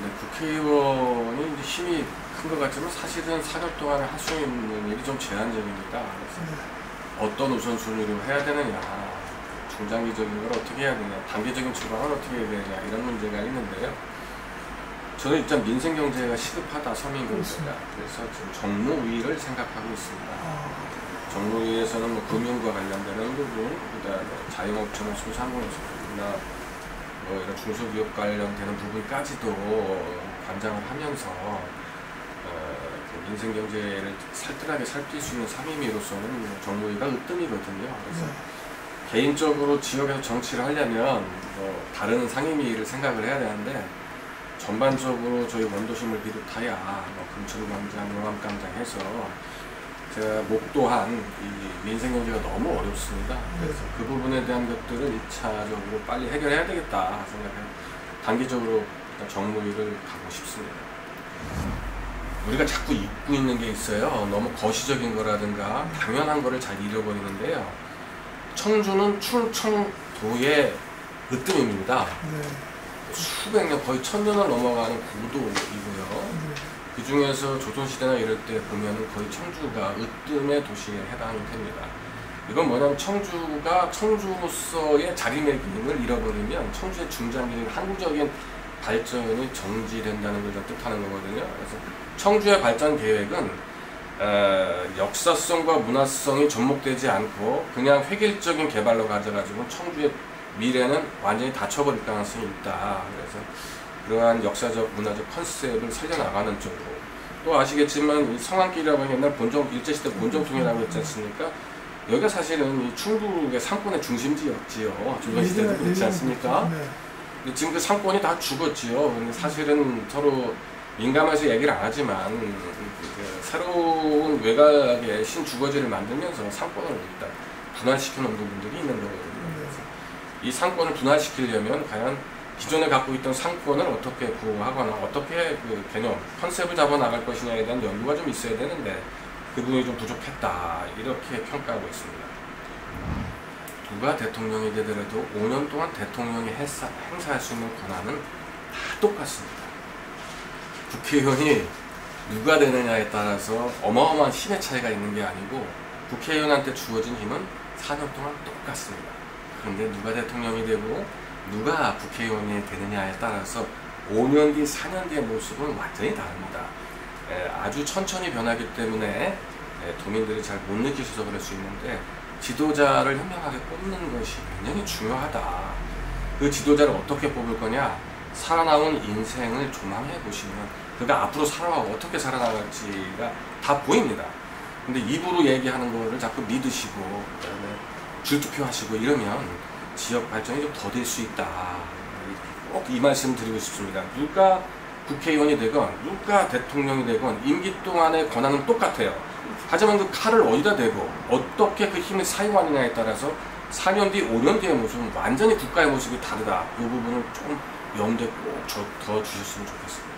네, 국회의원이 이제 힘이 큰 것 같지만 사실은 4년 동안에 할 수 있는 일이 좀 제한적입니다. 그래서 어떤 우선순위로 해야 되느냐, 중장기적인 걸 어떻게 해야 되냐, 단기적인 처방을 어떻게 해야 되냐, 이런 문제가 있는데요. 저는 일단 민생경제가 시급하다, 서민경제가. 그래서 지금 정무위를 생각하고 있습니다. 정무위에서는 뭐 금융과 관련되는 부분, 그다음에 자영업체나 소상공인이나 뭐 이런 중소기업 관련되는 부분까지도 관장을 하면서 그 민생경제를 살뜰하게 살필 수 있는 상임위로서는 정무위가 으뜸이거든요. 그래서 개인적으로 지역에서 정치를 하려면 뭐 다른 상임위를 생각을 해야 되는데, 전반적으로 저희 원도심을 비롯하여 뭐 금천광장, 용암광장 해서 제가 목도한 이 민생경제가 너무 어렵습니다. 그래서 그 부분에 대한 것들을 1차적으로 빨리 해결해야 되겠다 생각해요. 단기적으로 일단 정무위를 가고 싶습니다. 우리가 자꾸 잊고 있는 게 있어요. 너무 거시적인 거라든가 당연한 거를 잘 잃어버리는데요. 청주는 충청도의 으뜸입니다. 수백 년, 거의 1000년을 넘어가는 고도이고요. 그 중에서 조선시대나 이럴 때 보면은 거의 청주가 으뜸의 도시에 해당이 됩니다. 이건 뭐냐면 청주가 청주로서의 자리매김을 잃어버리면 청주의 중장기적인 항구적인 발전이 정지된다는 걸 뜻하는 거거든요. 그래서 청주의 발전 계획은 역사성과 문화성이 접목되지 않고 그냥 획일적인 개발로 가져가지고 청주의 미래는 완전히 닫혀버릴 가능성이 있다. 그래서 그러한 역사적, 문화적 컨셉을 살려나가는 쪽으로. 또 아시겠지만 이 성안길이라고 하는 옛날 일제시대 본정통이라고 했지 않습니까? 여기가 사실은 이 충북의 상권의 중심지였지요. 조선시대도 그렇지 않습니까? 근데 지금 그 상권이 다 죽었지요. 근데 사실은 서로 민감해서 얘기를 안 하지만 새로운 외곽의 신주거지를 만들면서 상권을 일단 분할시켜 놓은 부분들이 있는 거거든요. 이 상권을 분할시키려면 과연 기존에 갖고 있던 상권을 어떻게 보호하거나 어떻게 그 개념, 컨셉을 잡아 나갈 것이냐에 대한 연구가 좀 있어야 되는데 그 부분이 좀 부족했다, 이렇게 평가하고 있습니다. 누가 대통령이 되더라도 5년 동안 대통령이 행사할 수 있는 권한은 다 똑같습니다. 국회의원이 누가 되느냐에 따라서 어마어마한 힘의 차이가 있는 게 아니고 국회의원한테 주어진 힘은 4년 동안 똑같습니다. 그런데 누가 대통령이 되고 누가 국회의원이 되느냐에 따라서 5년 뒤, 4년 뒤의 모습은 완전히 다릅니다. 아주 천천히 변하기 때문에 도민들이 잘 못 느끼셔서 그럴 수 있는데, 지도자를 현명하게 뽑는 것이 굉장히 중요하다. 그 지도자를 어떻게 뽑을 거냐, 살아나온 인생을 조망해 보시면 그가 앞으로 어떻게 살아나갈지가 다 보입니다. 근데 입으로 얘기하는 거를 자꾸 믿으시고 그다음에 줄투표하시고 이러면 지역 발전이 좀 더딜 수 있다. 꼭 이 말씀 드리고 싶습니다. 누가 국회의원이 되건 누가 대통령이 되건 임기 동안의 권한은 똑같아요. 하지만 그 칼을 어디다 대고 어떻게 그 힘을 사용하느냐에 따라서 4년 뒤, 5년 뒤의 모습은 완전히 국가의 모습이 다르다. 이 부분을 좀 염두에 꼭 더 주셨으면 좋겠습니다.